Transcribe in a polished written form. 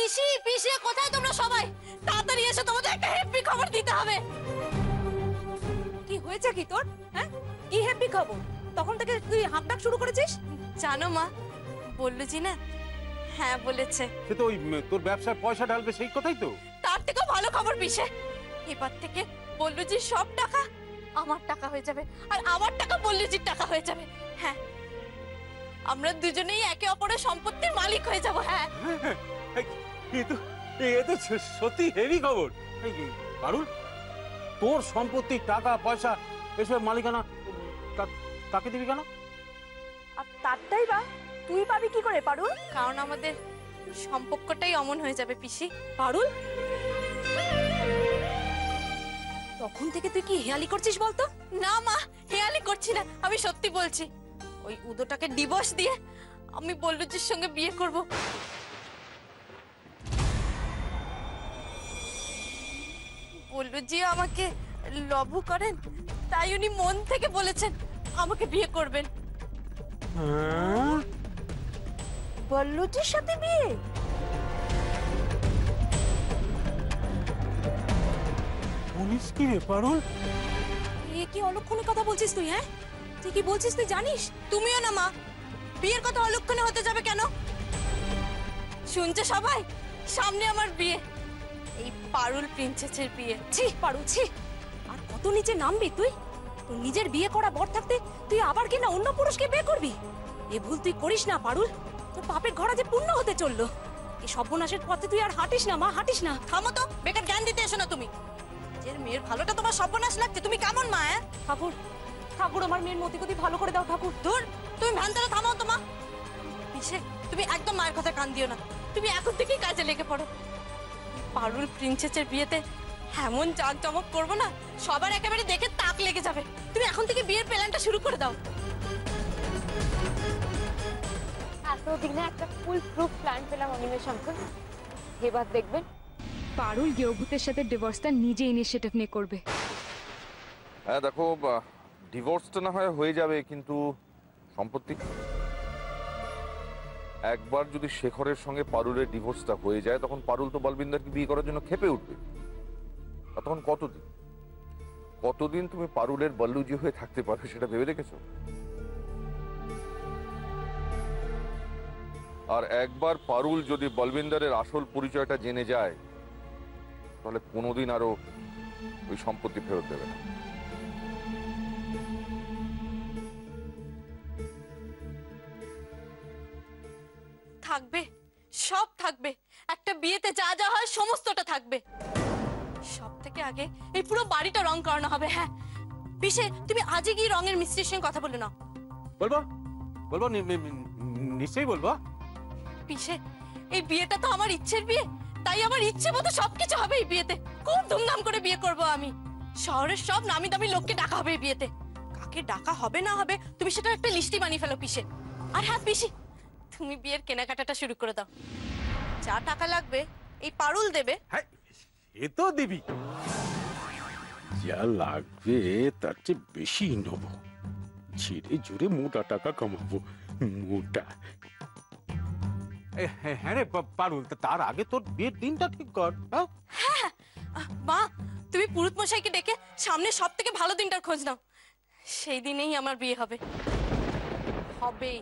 পিসি পিসি কোথায় তোমরা সবাই? তাড়াতাড়ি এসে তোমাদের একটা হ্যাপি খবর দিতে হবে। কি হয়েছে কি তোর? হ্যাঁ, কি হ্যাপি খবর? তখন থেকে তুই হাঁকডাক শুরু করেছিস? জানো মা, বললু জি না হ্যাঁ বলেছে। সে তো ওই তোর ব্যবসায় পয়সা ঢালবে সেই কথাই তো। তার থেকেও ভালো খবর পিসে, এবার থেকে বললু জি সব টাকা আমার টাকা হয়ে যাবে, আর আমার টাকা বললু জির টাকা হয়ে যাবে। হ্যাঁ, আমরা দুজনেই একে অপরের সম্পত্তির মালিক হয়ে যাব। হ্যাঁ এ তো সত্যি হেভি খবর। পারুল, তোর সম্পত্তি টাকা পয়সা এসব মালিকানা কাকে দিবি কেন? আর তারটাই বা তুই পাবি কি করে পারুল? কারণ আমাদের সম্পর্কটাই অমন হয়ে যাবে পিসি। পারুল, তখন থেকে তুই কি হেয়ালি করছিস বলতো? না মা, হেয়ালি করছি না, আমি সত্যি বলছি। ওই উদোটাকে ডিভোর্স দিয়ে আমি বল্লুজির সঙ্গে বিয়ে করব। বল্লুজি আমাকে লভু করেন, তাই উনি মন থেকে বলেছেন আমাকে বিয়ে করবেন। বল্লুজির সাথে বিয়ে? বলিস কি রে পারুল? এ কি অলক্ষণে কথা বলছিস তুই? হ্যাঁ, তুই কি বলছিস তুই জানিস? তুমিও না মা, বিয়ের কথা অলক্ষণে হতে যাবে কেন? শুনছে সবাই, সামনে আমার বিয়ে, এই পারুল প্রিন্সেসের বিয়ে। ছি পারুল, ছি। আর কত নিচে নামবি তুই? তোর নিজের বিয়ে করা বর থাকতে তুই আবার কিনা অন্য পুরুষকে বিয়ে করবি? এ ভুল তুই করিস না পারুল। তোর পাপের ঘোড়া যে পূর্ণ হতে চললো। এই সর্বনাশের পথে তুই আর হাঁটিস না মা, হাঁটিস না। থামো তো, বেকার জ্ঞান দিতে এসো না তুমি। নিজের মেয়ের ভালোটা তোমার সর্বনাশ লাগছে, তুমি কেমন মা? ঠাকুর, ঠাকুর আমার মেয়ের মতিগতি ভালো করে দাও ঠাকুর। ধুর, তুমি ভ্যানতারা থামাও তো মা। পিসে, তুমি একদম মায়ের কথা কান দিও না, তুমি এখন থেকেই কাজে লেগে পড়ো। পারুল প্রিন্সেসের বিয়েতে এমন জাঁকজমক করবো না, সবার একেবারে দেখে তাক লেগে যাবে। তুমি এখন থেকে বিয়ের প্ল্যানটা শুরু করে দাও। এতদিনে একটা ফুল প্রুফ প্ল্যান পেলাম অনিমেষ আঙ্কেল। এবার দেখবেন পারুল গেউভূতের সাথে ডিভোর্সটা নিজে ইনিশিয়েটিভ নিয়ে করবে। হ্যাঁ দেখো, ডিভোর্সটা না হয় হয়ে যাবে, কিন্তু সম্পত্তি একবার যদি শেখরের সঙ্গে পারুলের ডিভোর্সটা হয়ে যায়, তখন পারুল তো বলবিন্দারকে বিয়ে করার জন্য ক্ষেপে উঠবে। আর তখন কতদিন তুমি পারুলের বল্লুজি হয়ে থাকতে পারবে সেটা ভেবে দেখেছো? আর একবার পারুল যদি বলবিন্দারের আসল পরিচয়টা জেনে যায়, তাহলে কোনোদিন আরো ওই সম্পত্তি ফেরত দেবে না। থাকবে, সব থাকবে, একটা বিয়েতে যা যা হয় সমস্তটা থাকবে। সব থেকে আগে এই পুরো বাড়িটা রং করানো হবে। হ্যাঁ পিসে, তুমি আজই গিয়ে রঙের মিস্ত্রির সঙ্গে কথা বলে নাও। বলবো বলবো নিশ্চয়ই বলবো। পিসে, এই বিয়েটা তো আমার ইচ্ছের বিয়ে, তাই আমার ইচ্ছে মতো সবকিছু হবে এই বিয়েতে। খুব ধুমধাম করে বিয়ে করব আমি। শহরের সব নামি দামি লোককে ডাকা হবে এই বিয়েতে। কাকে ডাকা হবে না হবে তুমি সেটা একটা লিস্টই বানিয়ে ফেলো পিসে। আর হ্যাঁ পিসি, তুমি বিয়ের কেনাকাটাটা শুরু করে দাও। যা টাকা লাগবে এই পারুল দেবে। হ্যাঁ, এ তো দিবি। যা লাগবে তার চেয়ে বেশি নেব। ছেড়ে জুড়ে মোটা টাকা কামাবো, মোটা। হ্যাঁ রে পারুল, তার আগে তোর বিয়ের দিনটা ঠিক কর। হ্যাঁ মা, তুমি পুরুত মশাইকে ডেকে সামনে সব থেকে ভালো দিনটার খোঁজ নাও। সেই দিনেই আমার বিয়ে হবে, হবেই।